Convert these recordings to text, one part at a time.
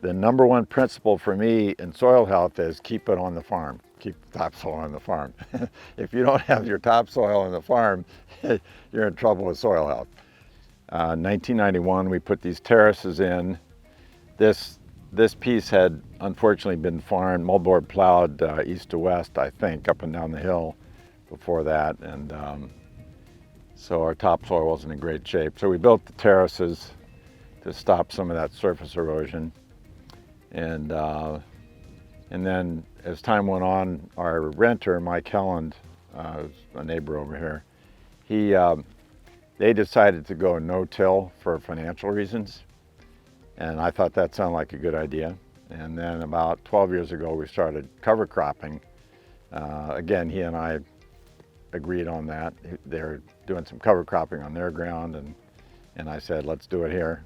The number one principle for me in soil health is keep it on the farm. Keep the topsoil on the farm. If you don't have your topsoil on the farm, you're in trouble with soil health. 1991, we put these terraces in. This piece had unfortunately been farmed, moldboard plowed east to west, I think, up and down the hill before that. And so our topsoil wasn't in great shape. So we built the terraces to stop some of that surface erosion. And then as time went on, our renter, Mike Helland, a neighbor over here, they decided to go no-till for financial reasons. And I thought that sounded like a good idea. And then about 12 years ago, we started cover cropping. Again, he and I agreed on that. They're doing some cover cropping on their ground, and I said, let's do it here.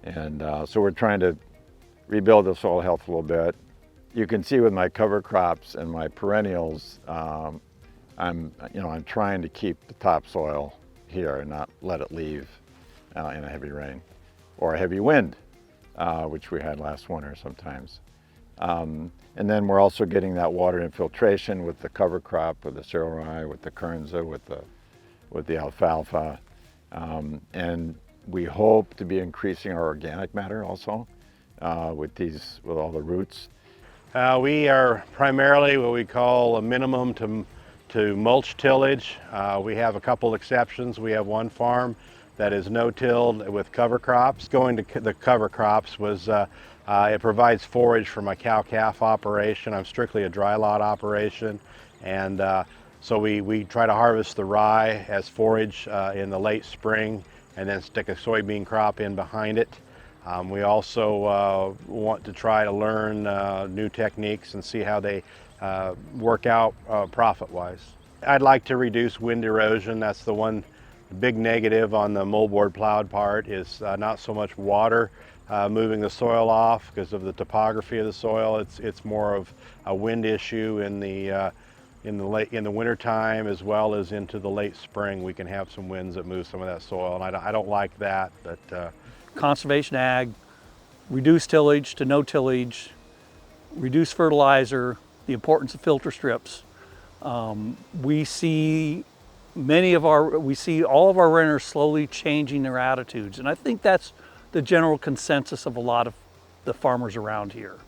And so we're trying to rebuild the soil health a little bit. You can see with my cover crops and my perennials, I'm trying to keep the topsoil here and not let it leave in a heavy rain or a heavy wind, which we had last winter sometimes. And then we're also getting that water infiltration with the cover crop, with the cereal rye, with the kernza, with the alfalfa. And we hope to be increasing our organic matter also with all the roots. We are primarily what we call a minimum to mulch tillage. We have a couple exceptions. We have one farm that is no-tilled with cover crops. Going to the cover crops was it provides forage for my cow-calf operation. I'm strictly a dry lot operation, and so we try to harvest the rye as forage in the late spring and then stick a soybean crop in behind it. We also want to try to learn new techniques and see how they work out profit-wise. I'd like to reduce wind erosion. That's the one big negative on the moldboard plowed part, is not so much water moving the soil off because of the topography of the soil. It's more of a wind issue in the winter time as well as into the late spring. We can have some winds that move some of that soil, and I don't like that. But conservation ag, reduce tillage to no tillage, reduce fertilizer, the importance of filter strips. We see all of our renters slowly changing their attitudes, and I think that's the general consensus of a lot of the farmers around here.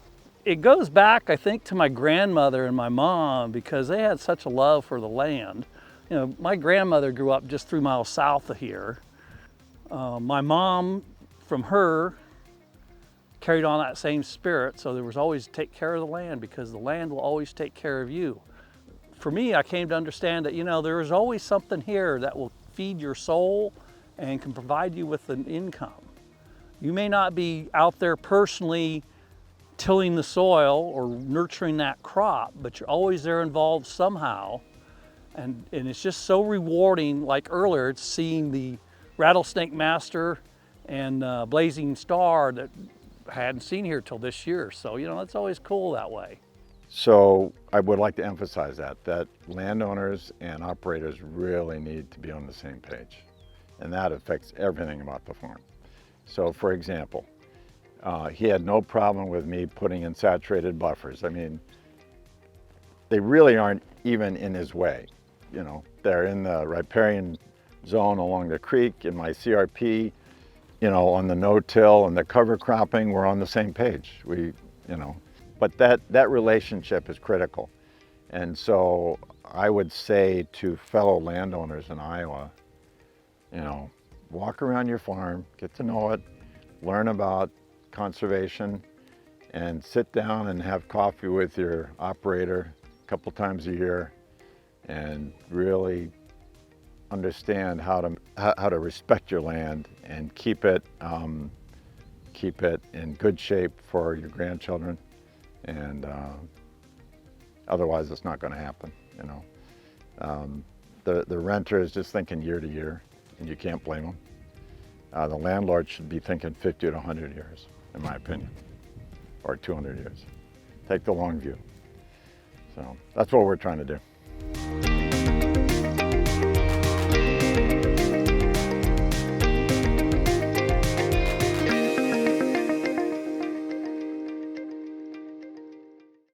It goes back, I think, to my grandmother and my mom, because they had such a love for the land. You know, my grandmother grew up just 3 miles south of here. My mom, from her, carried on that same spirit, so there was always take care of the land, because the land will always take care of you. For me, I came to understand that, there is always something here that will feed your soul and can provide you with an income. You may not be out there personally tilling the soil or nurturing that crop, but you're always there involved somehow. And it's just so rewarding, like earlier, it's seeing the rattlesnake master and blazing star that I hadn't seen here till this year. So, it's always cool that way. So I would like to emphasize that landowners and operators really need to be on the same page. And that affects everything about the farm. So for example, he had no problem with me putting in saturated buffers. I mean, they really aren't even in his way. They're in the riparian zone along the creek. In my CRP, on the no-till and the cover cropping, we're on the same page. But that relationship is critical. And so I would say to fellow landowners in Iowa, walk around your farm, get to know it, learn about conservation, and sit down and have coffee with your operator a couple times a year and really understand how to respect your land and keep it in good shape for your grandchildren. And otherwise it's not going to happen. The renter is just thinking year to year, and you can't blame them. The landlord should be thinking 50 to 100 years, in my opinion, or 200 years. Take the long view. So that's what we're trying to do.